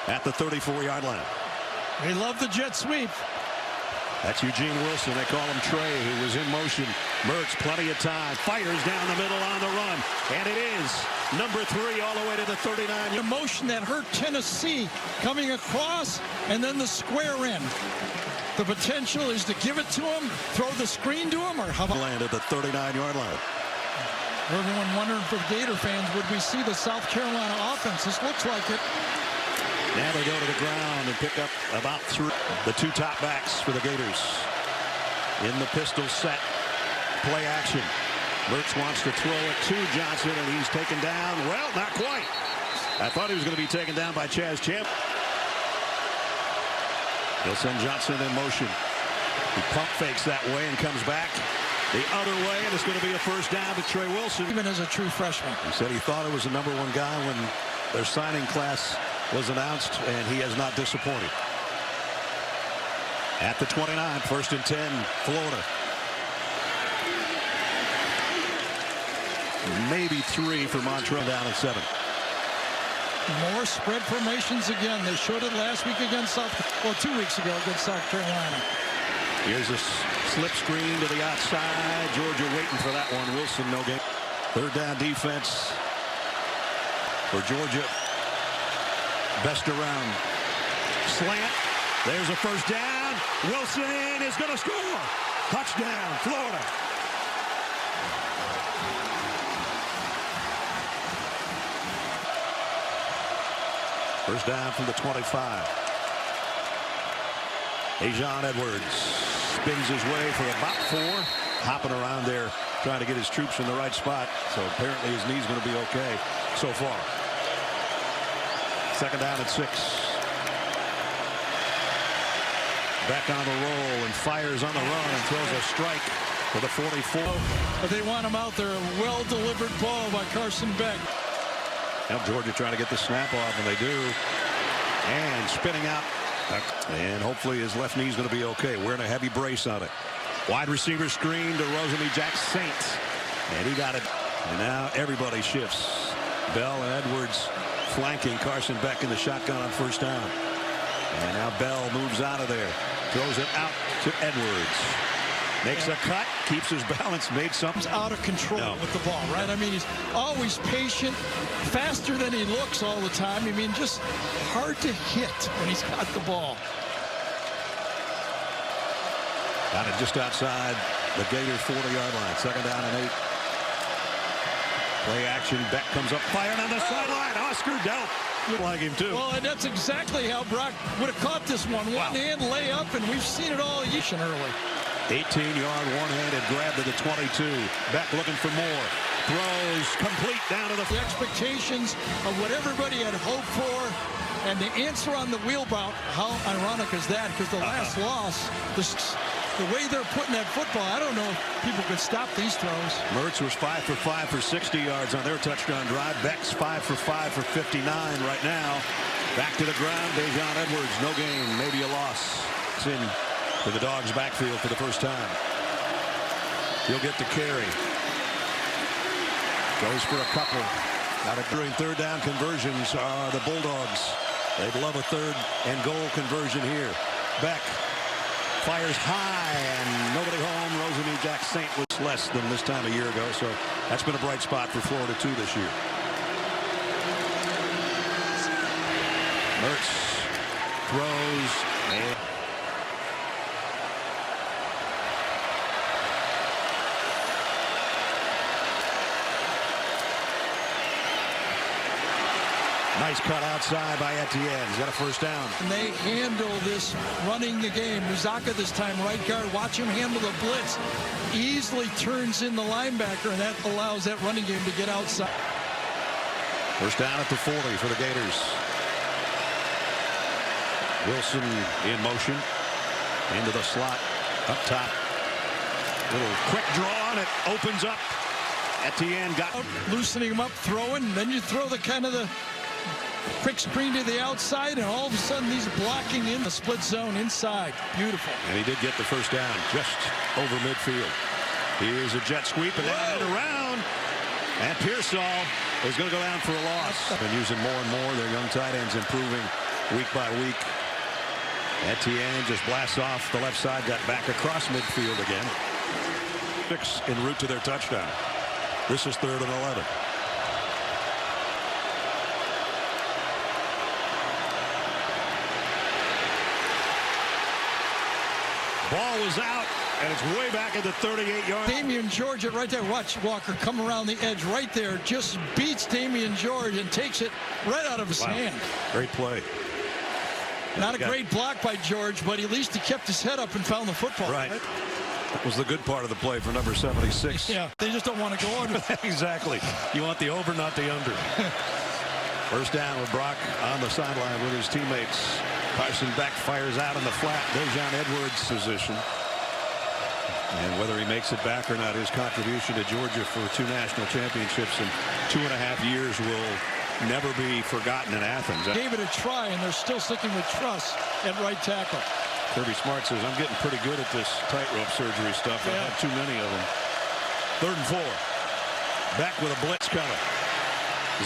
at the 34-yard line. They love the jet sweep. That's Eugene Wilson. They call him Trey, who was in motion. Mertz, plenty of time. Fires down the middle on the run. And it is number 3 all the way to the 39. The motion that hurt Tennessee coming across and then the square in. The potential is to give it to him, throw the screen to him, or how about... Land at the 39-yard line. Everyone wondering for Gator fans, would we see the South Carolina offense? This looks like it. Now they go to the ground and pick up about 3. The 2 top backs for the Gators. In the pistol set. Play action. Mertz wants to throw it to Johnson, and he's taken down. Well, not quite. I thought he was going to be taken down by Chaz Champ. They'll send Johnson in motion. He pump fakes that way and comes back the other way, and it's going to be a first down to Trey Wilson. Even as a true freshman. He said he thought it was the number 1 guy when their signing class was announced, and he has not disappointed. At the 29, 1st and 10, Florida. Maybe 3 for Montrell, down at 7. More spread formations again. They showed it last week against 2 weeks ago against South Carolina. Here's a slip screen to the outside. Georgia waiting for that one. Wilson, no gain. 3rd down defense for Georgia. Best around. Slant. There's a first down. Wilson is going to score. Touchdown, Florida. First down from the 25. Ajon Edwards spins his way for about 4. Hopping around there, trying to get his troops in the right spot. So apparently his knee's going to be okay so far. 2nd down at 6. Back on the roll and fires on the run and throws a strike for the 44. But they want him out there. A well-delivered ball by Carson Beck. Now Georgia trying to get the snap off, and they do. And spinning out. And hopefully his left knee's going to be okay. Wearing a heavy brace on it. Wide receiver screen to Rosemy-Jacksaint. And he got it. And now everybody shifts. Bell and Edwards flanking Carson Beck in the shotgun on 1st down. And now Bell moves out of there. Throws it out to Edwards. Makes a cut, keeps his balance, made something. He's out of control with the ball, right? I mean, he's always patient, faster than he looks all the time. I mean, just hard to hit when he's got the ball. Got it just outside the Gator 40-yard line. 2nd down and 8. Play action. Beck comes up, firing on the sideline. Oscar Delp would like him too. Well, and that's exactly how Brock would have caught this one. One-hand layup, and we've seen it all year early. 18-yard one-handed grab to the 22. Beck looking for more. Throws complete down to the... The expectations of what everybody had hoped for, and the answer on the wheel bout, how ironic is that? Because the last loss, the way they're putting that football, I don't know if people could stop these throws. Mertz was 5 for 5 for 60 yards on their touchdown drive. Beck's 5 for 5 for 59 right now. Back to the ground. Ajon Edwards, no gain, maybe a loss. It's in to the Dogs' backfield for the first time. He'll get to carry. Goes for a couple. Now during 3rd down conversions are the Bulldogs. They'd love a 3rd and goal conversion here. Beck fires high and nobody home. Rosemy-Jacksaint was less than this time a year ago, so that's been a bright spot for Florida too this year. Mertz throws and nice cut outside by Etienne. He's got a 1st down. And they handle this running the game. Muzaka this time, right guard. Watch him handle the blitz. Easily turns in the linebacker, and that allows that running game to get outside. 1st down at the 40 for the Gators. Wilson in motion. Into the slot. Up top. Little quick draw, and it opens up. Etienne got... Loosening him up, throwing. Then you throw the kind of the quick screen to the outside, and all of a sudden he's blocking in the split zone inside. Beautiful. And he did get the 1st down just over midfield. Here's a jet sweep, and then around. And Pearsall is going to go down for a loss. Been using more and more. Their young tight ends improving week by week. Etienne just blasts off the left side, got back across midfield again. 6 en route to their touchdown. This is 3rd and 11. Ball was out, and it's way back at the 38-yard. Damian George right there. Watch Walker come around the edge right there. Just beats Damian George and takes it right out of his hand. Great play. Not a great block by George, but at least he kept his head up and found the football. Right. That was the good part of the play for number 76. Yeah, they just don't want to go under. Exactly. You want the over, not the under. First down with Brock on the sideline with his teammates. Carson Beck fires out in the flat. Dejon Edwards' position. And whether he makes it back or not, his contribution to Georgia for 2 national championships in 2.5 years will never be forgotten in Athens. Gave it a try, and they're still sticking with Truss at right tackle. Kirby Smart says, I'm getting pretty good at this tightrope surgery stuff. I've had too many of them. 3rd and 4. Beck with a blitz coming.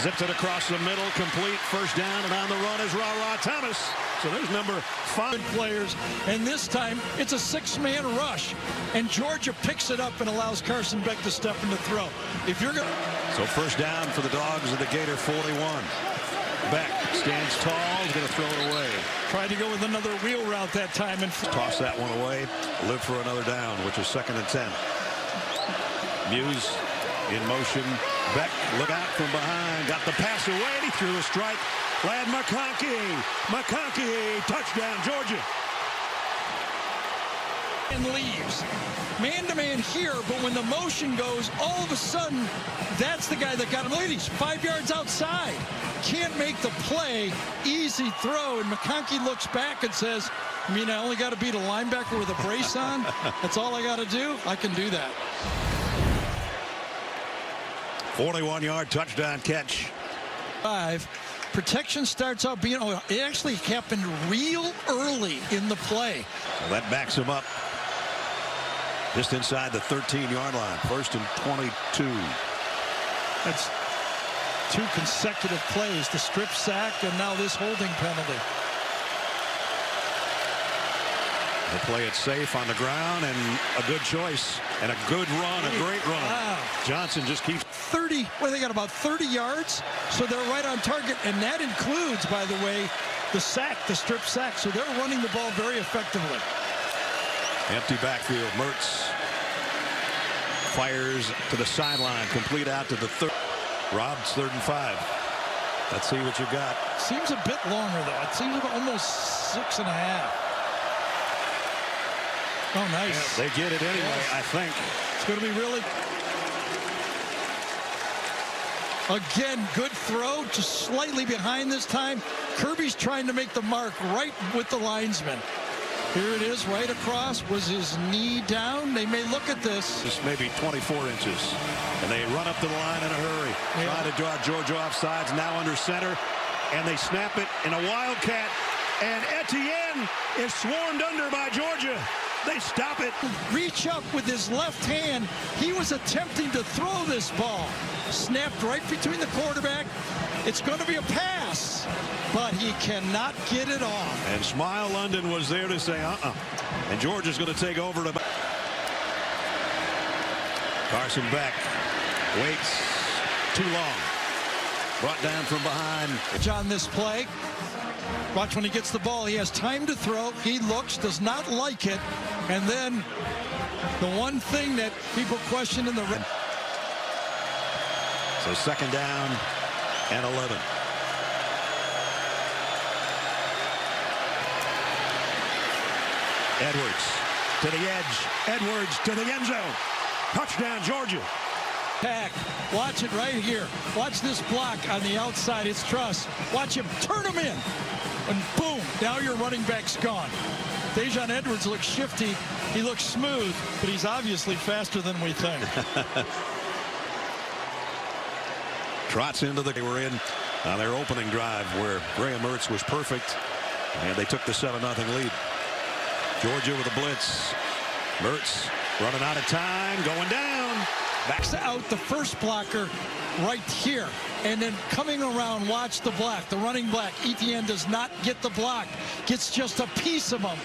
Zips it across the middle, complete. First down, and on the run is Ra Thomas. So there's number 5 players, and this time it's a 6-man rush, and Georgia picks it up and allows Carson Beck to step in the throw. If you're going, so first down for the Dogs of the Gator 41. Beck stands tall, is going to throw it away. Tried to go with another wheel route that time and toss that one away. Live for another down, which is 2nd and 10. Muse in motion. Beck, look out from behind. Got the pass away. He threw a strike. Ladd McConkey. McConkey. Touchdown, Georgia. And leaves. Man-to-man here, but when the motion goes, all of a sudden, that's the guy that got him. Ladies, 5 yards outside. Can't make the play. Easy throw. And McConkey looks back and says, I mean, I only got to beat a linebacker with a brace on? That's all I got to do? I can do that. 41-yard touchdown catch. 5. Protection starts out being, it actually happened real early in the play. Well, that backs him up just inside the 13-yard line. 1st and 22. That's 2 consecutive plays, the strip sack and now this holding penalty. They play it safe on the ground, and a good choice and a good run, a great run. Wow. Johnson just keeps 30. Well, they got about 30 yards, so they're right on target, and that includes, by the way, the sack, the strip sack. So they're running the ball very effectively. Empty backfield. Mertz fires to the sideline, complete out to the 3rd. Rob's 3rd and 5. Let's see what you got. Seems a bit longer though. It seems like almost 6.5. Oh, nice. Yeah, they get it anyway, I think. It's going to be really. Again, good throw, just slightly behind this time. Kirby's trying to make the mark right with the linesman. Here it is, right across. Was his knee down? They may look at this. Just maybe 24 inches. And they run up to the line in a hurry. Yeah. Try to draw Georgia off sides, now under center. And they snap it in a wildcat. And Etienne is swarmed under by Georgia. They stop it. Reach up with his left hand. He was attempting to throw this ball. Snapped right between the quarterback. It's going to be a pass, but he cannot get it off. And Smile London was there to say, And Georgia's going to take over to Carson Beck. Waits too long. Brought down from behind. On this play. Watch when he gets the ball. He has time to throw. He looks, does not like it. And then the one thing that people question in the red. So 2nd down and 11. Edwards to the edge. Edwards to the end zone. Touchdown, Georgia. Pack. Watch it right here. Watch this block on the outside. It's Truss. Watch him turn him in. And boom, now your running back's gone. Dejon Edwards looks shifty. He looks smooth, but he's obviously faster than we think. Trots into they were in on their opening drive where Graham Mertz was perfect, and they took the 7-0 lead. Georgia with a blitz. Mertz running out of time, going down. Backs out the first blocker right here. And then coming around, watch the block. The running back, Etienne, does not get the block. Gets just a piece of them.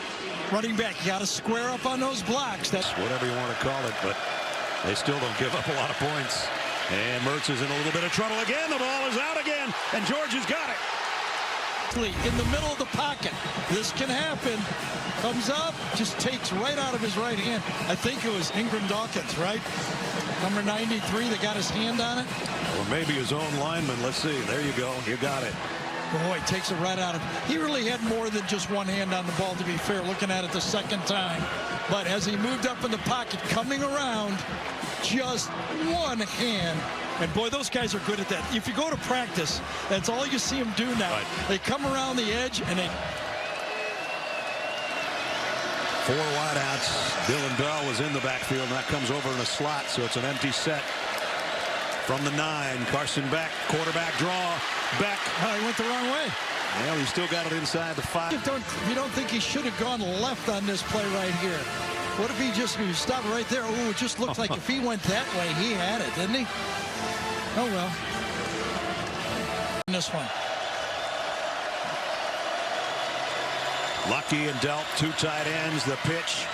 Running back, you got to square up on those blocks. That's whatever you want to call it, but they still don't give up a lot of points. And Mertz is in a little bit of trouble again. The ball is out again, and Georgia's got it. In the middle of the pocket. This can happen. Comes up, just takes right out of his right hand. I think it was Ingram Dawkins, right? Number 93 that got his hand on it. Or maybe his own lineman. Let's see. There you go. You got it. Boy, takes it right out of him. He really had more than just one hand on the ball, to be fair, looking at it the second time. But as he moved up in the pocket, coming around, just one hand. And boy, those guys are good at that. If you go to practice, that's all you see them do now. Right. They come around the edge and they... 4 wideouts. Dylan Bell was in the backfield, and that comes over in a slot, so it's an empty set. From the 9, Carson Beck, quarterback draw. Beck. Oh, he went the wrong way. Well, he still got it inside the 5. You don't think he should have gone left on this play right here? What if he just stopped right there? Oh, it just looked like if he went that way, he had it, didn't he? Oh, well. This one. Lucky and Delp, 2 tight ends. The pitch.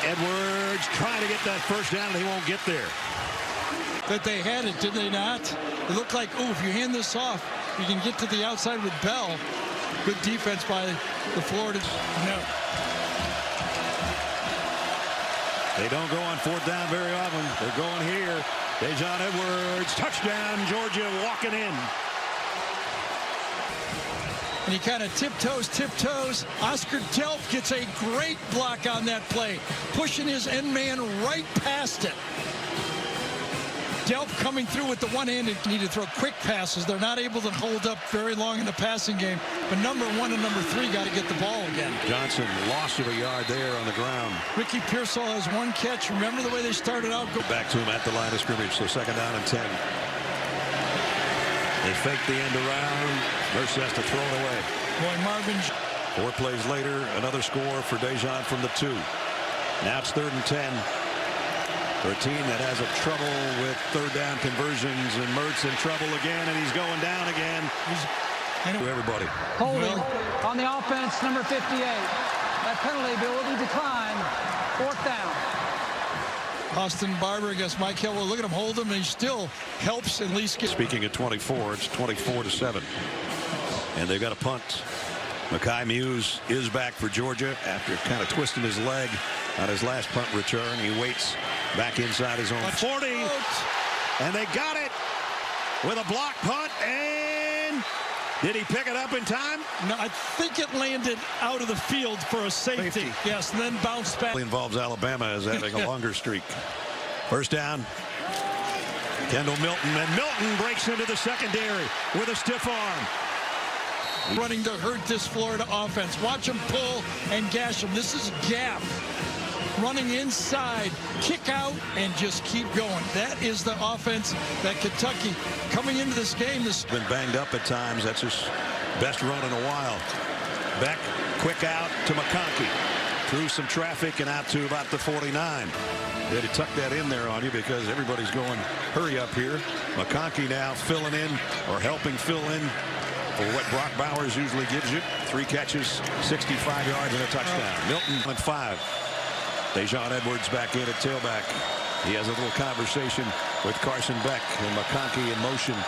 Edwards trying to get that first down, and he won't get there. But they had it, did they not? It looked like, oh, if you hand this off, you can get to the outside with Bell. Good defense by the Florida. No. They don't go on 4th down very often. They're going here. Dejon Edwards, touchdown, Georgia walking in. And he kind of tiptoes. Oscar Delp gets a great block on that play, pushing his end man right past it. Delp coming through with the one-handed. Need to throw quick passes. They're not able to hold up very long in the passing game. But number 1 and number 3 got to get the ball again. Johnson lost of a yard there on the ground. Ricky Pearsall has 1 catch. Remember the way they started out? Go back to him at the line of scrimmage. So 2nd down and 10. They fake the end around. Mertz has to throw it away. Boy, Marvin. 4 plays later, another score for Dejon from the 2. Now it's 3rd and 10. For a team that has a trouble with 3rd down conversions, and Mertz in trouble again, and he's going down again. To everybody. Holding on the offense, number 58. That penalty will be declined. 4th down. Austin Barber against Mike Hill. Well, look at him hold him, and he still helps at least get. Speaking of 24, it's 24-7. And they've got a punt. Mekhi Muse is back for Georgia after kind of twisting his leg on his last punt return. He waits back inside his own 40. And they got it with a block punt. And did he pick it up in time? No, I think it landed out of the field for a safety. Yes, and then bounced back. Involves Alabama as having a longer streak. 1st down. Kendall Milton, and Milton breaks into the secondary with a stiff arm. Running to hurt this Florida offense. Watch him pull and gash him. This is gap. Running inside, kick out, and just keep going. That is the offense that Kentucky, coming into this game, this been banged up at times. That's his best run in a while. Beck, quick out to McConkey. Through some traffic and out to about the 49. They had to tuck that in there on you because everybody's going, hurry up here. McConkey now filling in or helping fill in for what Brock Bowers usually gives you. 3 catches, 65 yards, and a touchdown. Milton at 5. Dejon Edwards back in at tailback. He has a little conversation with Carson Beck, and McConkey in motion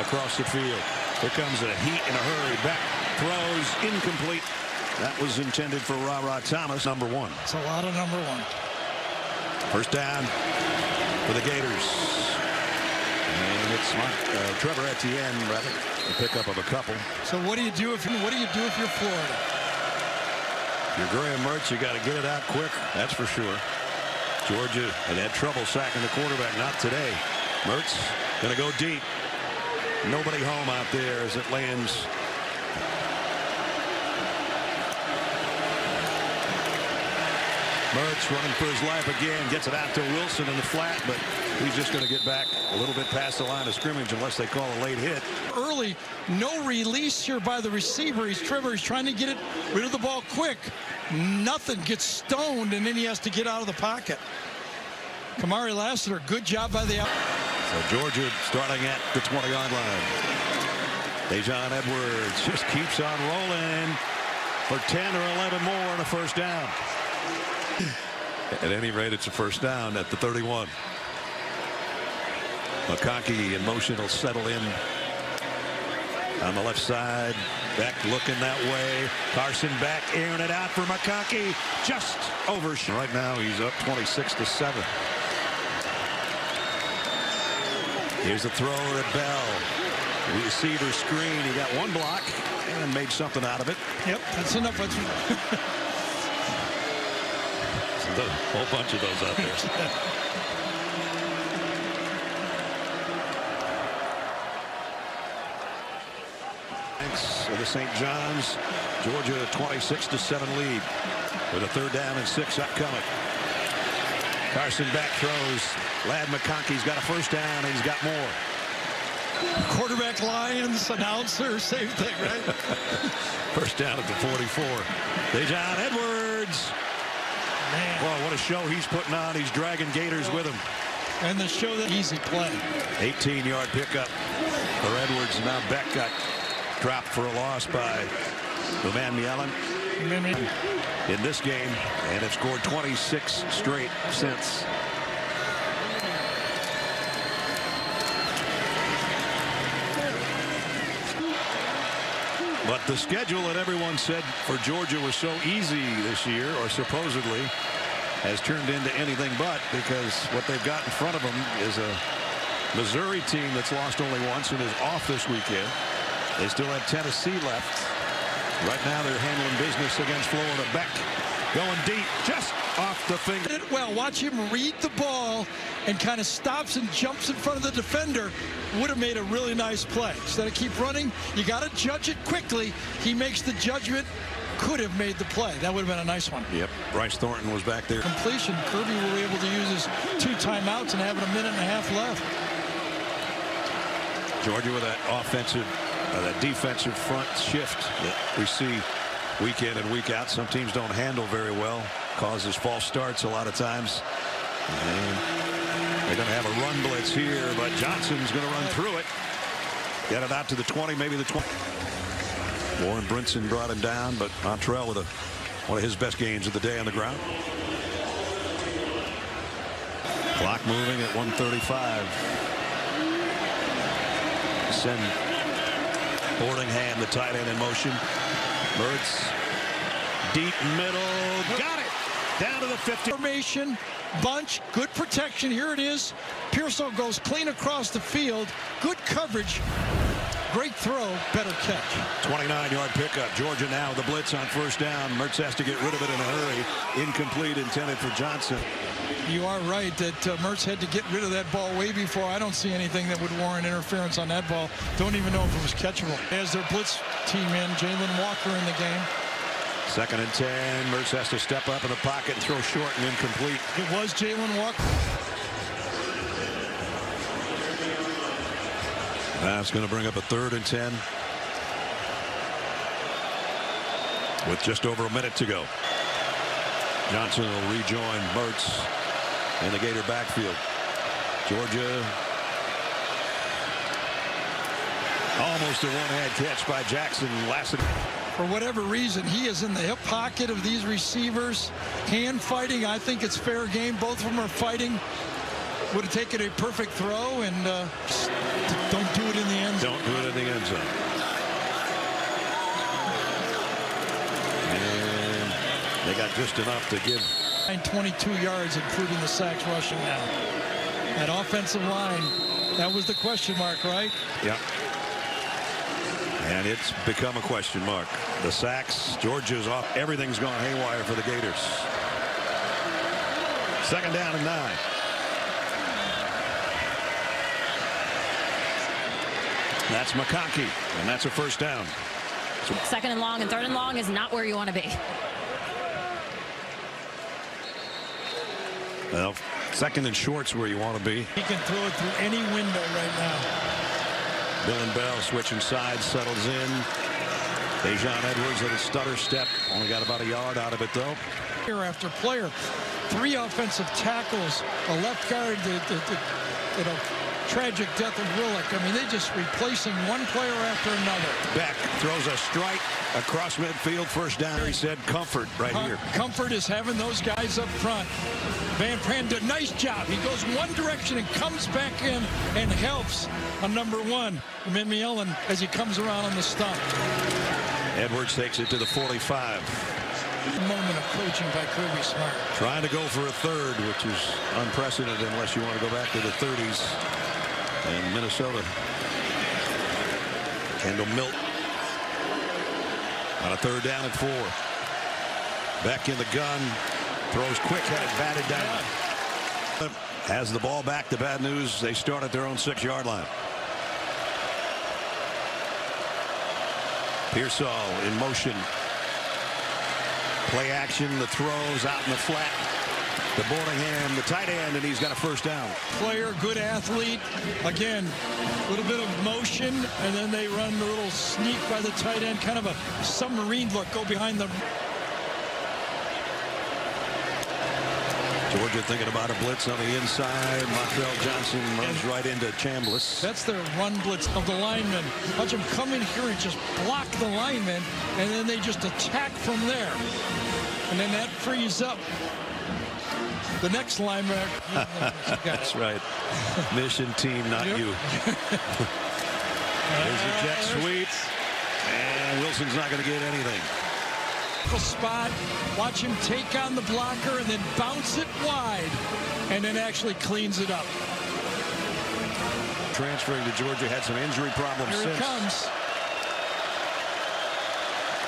across the field. Here comes a heat in a hurry. Beck throws incomplete. That was intended for Ra Thomas, number 1. It's a lot of number 1. 1st down for the Gators. And it's Trevor Etienne, rather, the pickup of a couple. So what do you do if you're Florida? If you're Graham Mertz, you got to get it out quick. That's for sure. Georgia had trouble sacking the quarterback. Not today. Mertz going to go deep. Nobody home out there as it lands. Mertz running for his life again, gets it out to Wilson in the flat, but he's just going to get back a little bit past the line of scrimmage unless they call a late hit. Early, no release here by the receiver. Trevor is trying to get rid of the ball quick. Nothing, gets stoned, and then he has to get out of the pocket. Kamari Lassiter, good job by the out. So Georgia starting at the 20-yard line. Daijun Edwards just keeps on rolling for 10 or 11 more on a first down. At any rate, it's a first down at the 31. McConkey in motion will settle in on the left side. Beck looking that way. Carson Beck airing it out for McConkey. Just over. Right now he's up 26-7. Here's the throw at Bell. Receiver screen. He got one block and made something out of it. Yep, that's enough. A whole bunch of those out there. Thanks to the St. John's. Georgia 26-7 lead with a 3rd down and 6 upcoming. Carson Beck throws. Ladd McConkey's got a first down. He's got more. Quarterback Lions, announcer, same thing, right? First down at the 44. Daijun Edwards. Man. Well, what a show he's putting on. He's dragging Gators with him. And the show that easy play. 18-yard pickup for Edwards. Now Beck got dropped for a loss by Umanmielen in this game, and have scored 26 straight since. But the schedule that everyone said for Georgia was so easy this year, or supposedly, has turned into anything but, because what they've got in front of them is a Missouri team that's lost only once and is off this weekend. They still have Tennessee left. Right now they're handling business against Florida. Beck going deep, just off the finger. Well, watch him read the ball and kind of stops and jumps in front of the defender. Would have made a really nice play. Instead of keep running, you got to judge it quickly. He makes the judgment. Could have made the play. That would have been a nice one. Yep. Bryce Thornton was back there. Completion. Kirby will be able to use his 2 timeouts and having a minute and a half left. Georgia with that offensive, that defensive front shift that we see week in and week out. Some teams don't handle very well. Causes false starts a lot of times. And they're going to have a run blitz here, but Johnson's going to run through it. Get it out to the 20, maybe the 20. Warren Brinson brought him down, but Montrell with one of his best games of the day on the ground. Clock moving at 1:35. Send Boardingham, the tight end, in motion. Mertz, deep middle, got it, down to the 50. Formation, bunch, good protection. Here it is. Pearsall goes clean across the field. Good coverage. Great throw, better catch. 29-yard pickup. Georgia now the blitz on first down. Mertz has to get rid of it in a hurry. Incomplete, intended for Johnson. You are right that Mertz had to get rid of that ball way before. I don't see anything that would warrant interference on that ball. Don't even know if it was catchable. As their blitz team in, Jalen Walker in the game. 2nd and 10. Mertz has to step up in the pocket and throw short and incomplete. It was Jalen Walker. That's going to bring up a 3rd and 10 with just over a minute to go. Johnson will rejoin Mertz in the Gator backfield. Georgia almost a one-hand catch by Jackson Lassiter. For whatever reason, he is in the hip pocket of these receivers. Hand fighting. I think it's fair game. Both of them are fighting. Would have taken a perfect throw, and don't do it in the end zone. Don't do it in the end zone. And they got just enough to give. 22 yards, including the sacks rushing now. That offensive line, that was the question mark, right? Yeah. And it's become a question mark. The sacks, Georgia's off. Everything's gone haywire for the Gators. 2nd down and 9. That's McConkey, and that's a first down. 2nd and long and 3rd and long is not where you want to be. Well, 2nd and short's where you want to be. He can throw it through any window right now. Dillon Bell switching sides, settles in. Daijun Edwards at a stutter step. Only got about a yard out of it, though. Here after player. 3 offensive tackles, a left guard, tragic death of Willick. I mean, they just replacing one player after another. Beck throws a strike across midfield, first down. He said comfort right here. Comfort is having those guys up front. Van Pran did a nice job. He goes one direction and comes back in and helps on number 1, McMillan, as he comes around on the stump. Edwards takes it to the 45. Moment of coaching by Kirby Smart. Trying to go for a third, which is unprecedented unless you want to go back to the 30s. And Minnesota. Kendall Milton on a 3rd down and 4. Beck in the gun. Throws quick-headed, batted down. Has the ball back. The bad news, they start at their own 6-yard line. Pearsall in motion. Play action, the throws out in the flat. The Borningham, the tight end, and he's got a first down. Player, good athlete. Again, a little bit of motion, and then they run a little sneak by the tight end, kind of a submarine look, go behind the... Georgia thinking about a blitz on the inside. Montrell Johnson runs right into Chambliss. That's their run blitz of the linemen. Watch them come in here and just block the linemen, and then they just attack from there. And then that frees up the next linebacker. That's right. Mission team, not you. There's the jet sweep. And Wilson's not going to get anything. Spot, watch him take on the blocker and then bounce it wide, and then actually cleans it up. Transferring to Georgia, had some injury problems Here since. it comes.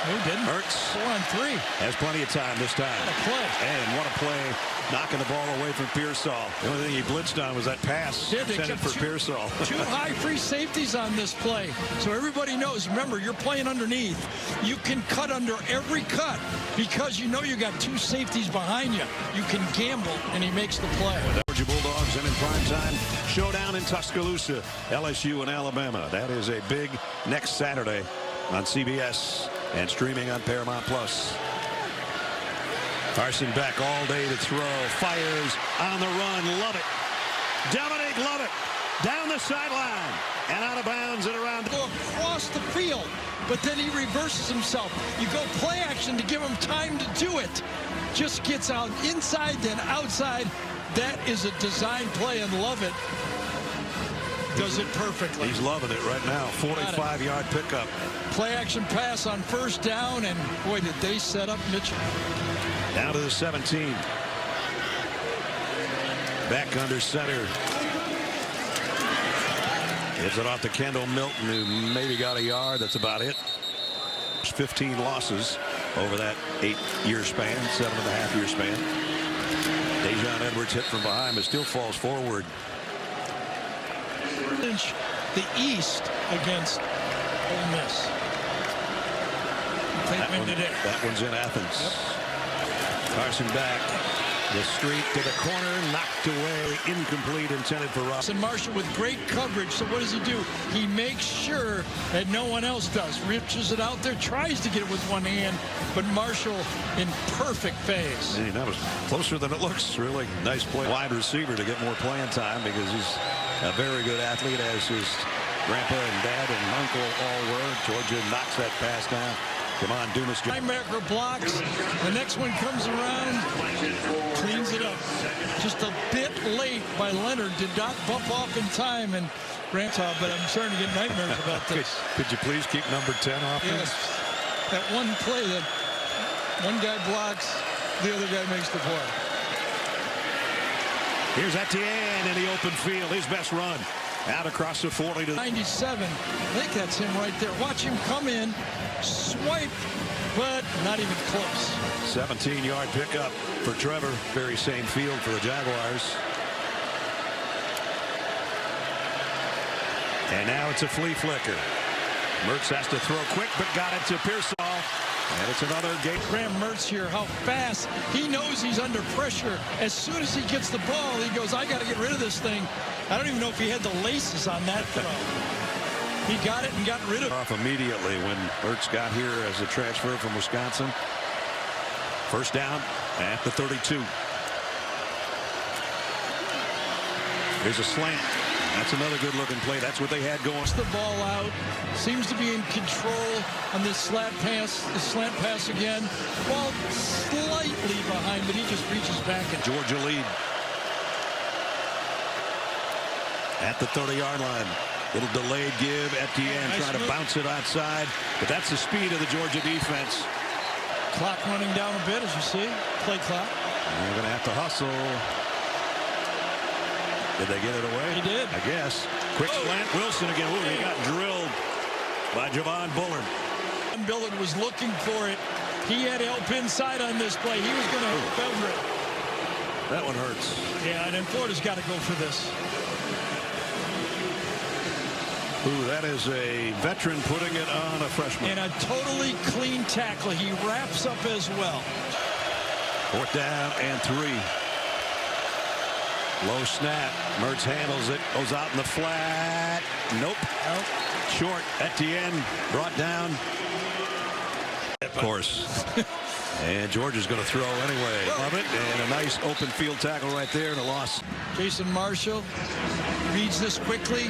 No, he didn't. Hurts 4 on 3. has plenty of time this time. What a play. And what a play, knocking the ball away from Pearsall. The only thing he blitzed on was that pass Yeah, they intended kept for Pearsall. 2 high free safeties on this play. So everybody knows, remember, you're playing underneath. You can cut under every cut because you know you got 2 safeties behind you. You can gamble, and he makes the play. Georgia Bulldogs and in prime time showdown in Tuscaloosa, LSU and Alabama. That is a big next Saturday on CBS and streaming on Paramount Plus. Carson Beck all day to throw, fires on the run, love it. Dominic Lovett down the sideline and out of bounds and around. Go across the field, but then he reverses himself. You go play action to give him time to do it. Just gets out inside, then outside. That is a design play, and Lovett does it perfectly. He's loving it right now. 45-yard pickup. Play action pass on first down, and boy, did they set up Mitchell. Down to the 17. Back under center. Gives it off to Kendall Milton, who maybe got a yard. That's about it. 15 losses over that 8-year span, 7.5-year span. Dejon Edwards hit from behind, but still falls forward. The East against Ole Miss. That one's in Athens. Yep. Carson Beck. The streak to the corner, knocked away, incomplete, intended for Ross. And Marshall with great coverage. So what does he do? He makes sure that no one else does. Riches it out there, tries to get it with one hand, but Marshall in perfect phase. And that was closer than it looks. Really nice play. Wide receiver to get more playing time because he's a very good athlete, as his grandpa and dad and uncle all were. Georgia knocks that pass down. Come on, Dumas. Linebacker blocks. The next one comes around, cleans it up. Just a bit late by Leonard. Did not bump off in time, and Rantaw, but I'm starting to get nightmares about this. Could you please keep number 10 off? Yes. That one play that one guy blocks, the other guy makes the play. Here's Etienne in the open field. His best run. Out across the 40 to 97. I think that's him right there. Watch him come in, swipe, but not even close. 17-yard pickup for Trevor. Very same field for the Jaguars. And now it's a flea flicker. Mertz has to throw quick, but got it to Pearsall. And it's another game. Graham Mertz here, how fast. He knows he's under pressure. As soon as he gets the ball, he goes, I got to get rid of this thing. I don't even know if he had the laces on that throw. He got it and got rid of it. Off immediately when Mertz got here as a transfer from Wisconsin. First down at the 32. Here's a slant. That's another good-looking play. That's what they had going. The ball out. Seems to be in control on this slant pass again. Ball slightly behind, but he just reaches back. And Georgia lead at the 30-yard line. Little delayed give at the end, trying to bounce it outside. But that's the speed of the Georgia defense. Clock running down a bit, as you see. Play clock. They're going to have to hustle. Did they get it away? He did. I guess. Quick slant. Wilson again. Ooh, he got drilled by Javon Bullard. Bullard was looking for it. He had help inside on this play. He was going to favor it. That one hurts. Yeah, and then Florida's got to go for this. Ooh, that is a veteran putting it on a freshman. And a totally clean tackle. He wraps up as well. 4th down and 3. Low snap. Mertz handles it. Goes out in the flat. Nope. Short at the end. Brought down. Of course. And Georgia's going to throw anyway. Love it. And a nice open field tackle right there and a loss. Jason Marshall reads this quickly.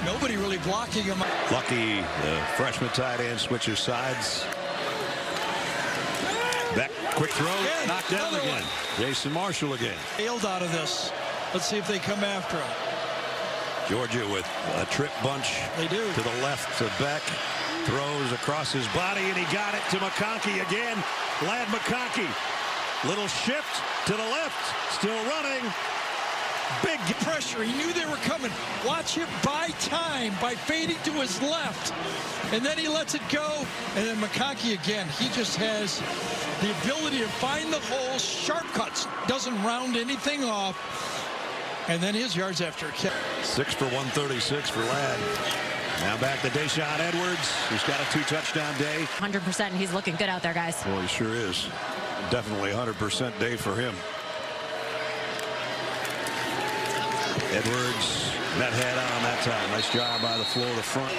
Nobody really blocking him. Lucky, the freshman tight end switches sides. Back, quick throw, knocked down again. Jason Marshall again. Bailed out of this. Let's see if they come after him. Georgia with a trip bunch. They do. To the left to Beck. Throws across his body, and he got it to McConkey again. Ladd McConkey. Little shift to the left. Still running. Big pressure. He knew they were coming. Watch him buy time by fading to his left. And then he lets it go. And then McConkey again. He just has the ability to find the hole. Sharp cuts. Doesn't round anything off. And then his yards after a catch. 6 for 136 for Ladd. Now back to Deshaun Edwards, who's got a 2-touchdown day. 100%. He's looking good out there, guys. Well, he sure is. Definitely 100% day for him. Edwards met head on that time. Nice job by the Florida front.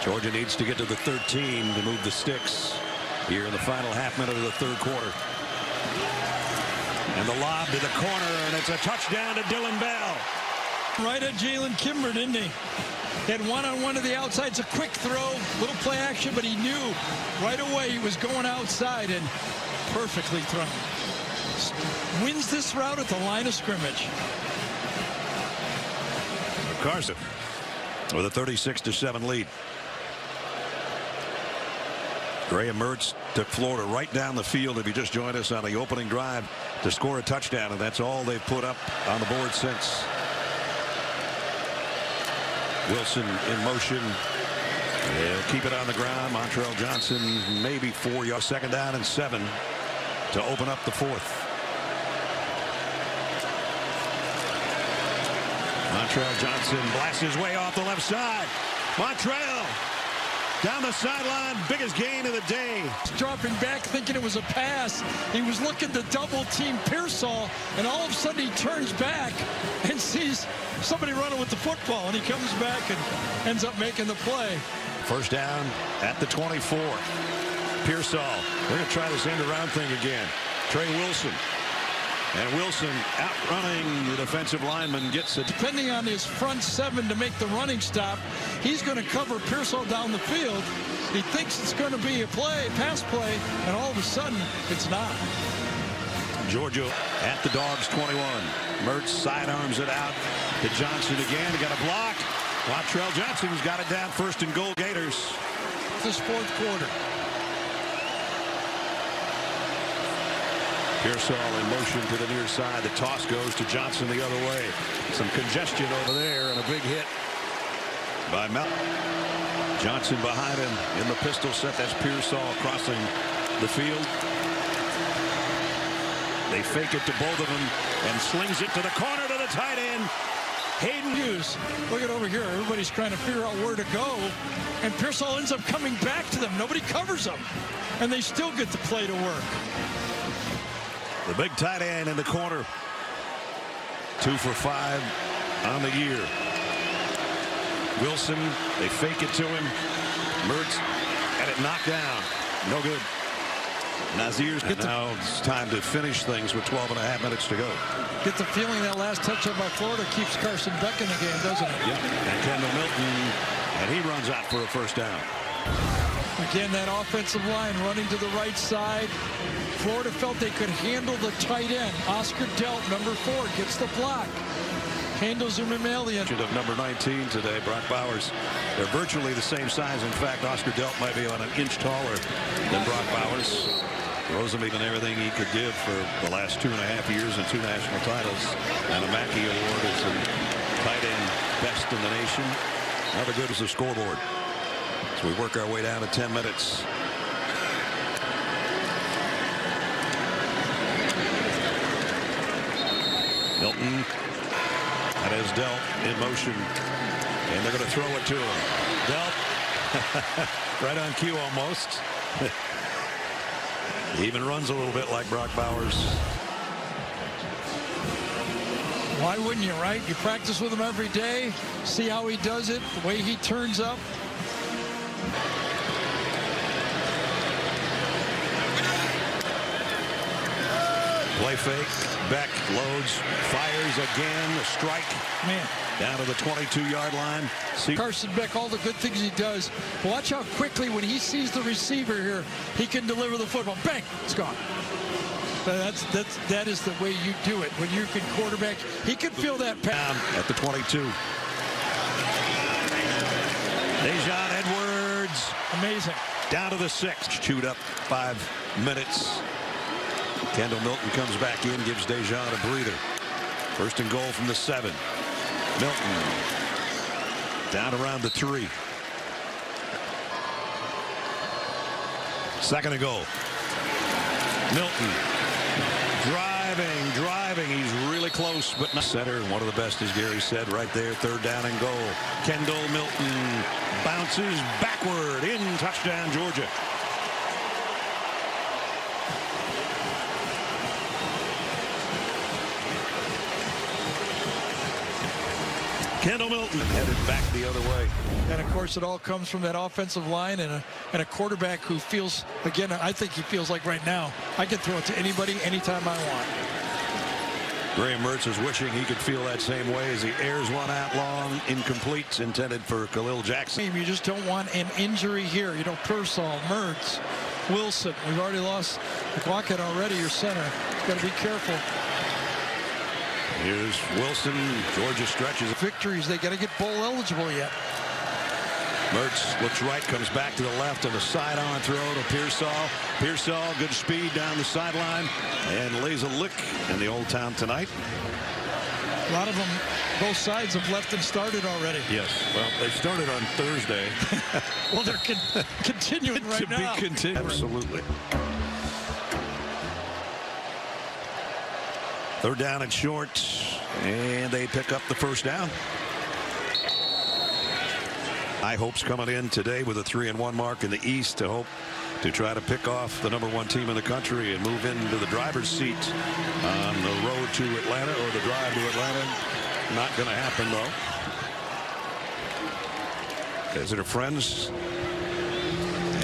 Georgia needs to get to the 13 to move the sticks here in the final half minute of the 3rd quarter. And the lob to the corner, and it's a touchdown to Dylan Bell. Right at Jalen Kimber, didn't he? He had one-on-one to the outside. It's a quick throw, little play action, but he knew right away he was going outside and perfectly thrown. Wins this route at the line of scrimmage. Carson with a 36-7 lead. Graham Mertz took Florida right down the field, if you just joined us, on the opening drive to score a touchdown, and that's all they've put up on the board since. Wilson in motion. They'll keep it on the ground. Montrell Johnson maybe 4 yards. 2nd down and 7 to open up the 4th. Montrell Johnson blasts his way off the left side. Montrell down the sideline, biggest gain of the day. Dropping back, thinking it was a pass. He was looking to double team Pearsall, and all of a sudden he turns back and sees somebody running with the football, and he comes back and ends up making the play. 1st down at the 24. Pearsall. They're going to try this end around thing again. Trey Wilson. And Wilson outrunning the defensive lineman, gets it. Depending on his front 7 to make the running stop, he's going to cover Pearsall down the field. He thinks it's going to be a pass play, and all of a sudden, it's not. Georgia at the Dogs 21. Mertz sidearms it out to Johnson again. He got a block. Montrell Johnson's got it down, 1st and goal, Gators. This 4th quarter. Pearsall in motion to the near side. The toss goes to Johnson the other way. Some congestion over there and a big hit by Mel. Johnson behind him in the pistol set. That's Pearsall crossing the field. They fake it to both of them and slings it to the corner to the tight end. Hayden Hughes. Look at over here. Everybody's trying to figure out where to go. And Pearsall ends up coming back to them. Nobody covers them. And they still get the play to work. The big tight end in the corner. 2 for 5 on the year. Wilson, they fake it to him. Mertz had it knocked down. No good. Nazir's. And now it's time to finish things with 12.5 minutes to go. Get the feeling that last touchdown by Florida keeps Carson Beck in the game, doesn't it? Yep. And Kendall Milton, and he runs out for a first down. Again, that offensive line running to the right side. Florida felt they could handle the tight end. Oscar Delp, number 4, gets the block. Handles him mammalian. Of number 19 today, Brock Bowers. They're virtually the same size. In fact, Oscar Delp might be on an inch taller than Brock Bowers. Rosenby done everything he could give for the last 2.5 years and 2 national titles. And a Mackey Award as the tight end best in the nation. Another good as a scoreboard. So we work our way down to 10 minutes. Milton. That is Delp in motion. And they're going to throw it to him. Delp right on cue almost. He even runs a little bit like Brock Bowers. Why wouldn't you, right? You practice with him every day. See how he does it, the way he turns up. Play fake. Beck loads, fires again. A strike. Man. Down to the 22-yard line. Carson Beck, all the good things he does. Watch how quickly when he sees the receiver here, he can deliver the football. Bang! It's gone. That is the way you do it. When you can quarterback, he can feel that down at the 22. Dejon Edwards. Amazing. Down to the 6. Chewed up 5 minutes. Kendall Milton comes back in, gives Dejon a breather. First and goal from the 7. Milton down around the 3. Second and goal. Milton driving. He's really close, but not center. One of the best, as Gary said, right there. Third down and goal. Kendall Milton bounces backward in. Touchdown, Georgia. Kendall Milton headed back the other way. And of course, it all comes from that offensive line and a quarterback who feels, again, I think he feels like right now, I can throw it to anybody, anytime I want. Graham Mertz is wishing he could feel that same way as he airs one out long, incomplete, intended for Khalil Jackson. You just don't want an injury here. You know, Pearsall, Mertz, Wilson. We've already lost McLaughlin already, your center. Got to be careful. Here's Wilson. Georgia stretches. Victories. They got to get bowl eligible yet. Mertz looks right, comes back to the left on the side-on throw to Pearsall. Pearsall, good speed down the sideline and lays a lick in the Old Town tonight. A lot of them, both sides have left and started already. Yes. Well, they started on Thursday. Well, they're continuing right now. To be continued. Absolutely. Third down and short, and they pick up the first down. High hopes coming in today with a 3-1 mark in the East to hope to try to pick off the #1 team in the country and move into the driver's seat on the road to Atlanta or the drive to Atlanta. Not going to happen, though. Visitor friends,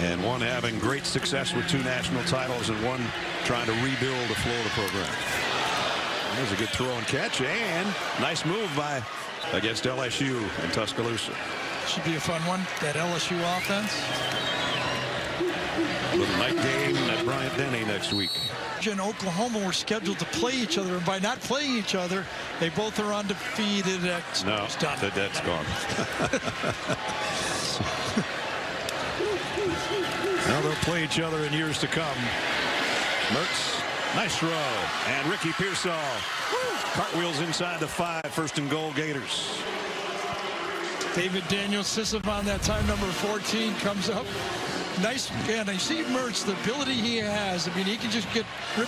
and one having great success with 2 national titles and one trying to rebuild a Florida program. There's a good throw and catch, and nice move by against LSU in Tuscaloosa. Should be a fun one, that LSU offense. Little night game at Bryant Denny next week. Georgia and Oklahoma were scheduled to play each other, and by not playing each other, they both are undefeated. No, that's gone. Now they'll play each other in years to come. Mertz. Nice throw. And Ricky Pearsall cartwheels inside the 5. First and goal, Gators. David Daniel Sisson, that time number 14, comes up. Nice. And I see Mertz, the ability he has. I mean, he can just rip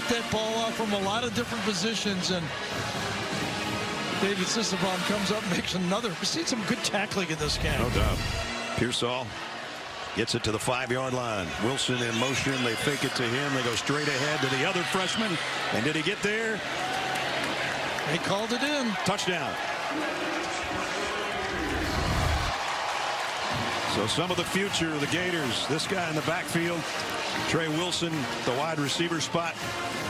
that ball off from a lot of different positions. And David Sisson comes up and makes another. We've seen some good tackling in this game. No doubt. Pearsall gets it to the 5-yard line. Wilson in motion. They fake it to him. They go straight ahead to the other freshman. And did he get there? They called it in. Touchdown. So some of the future of the Gators. This guy in the backfield, Trey Wilson, the wide receiver spot.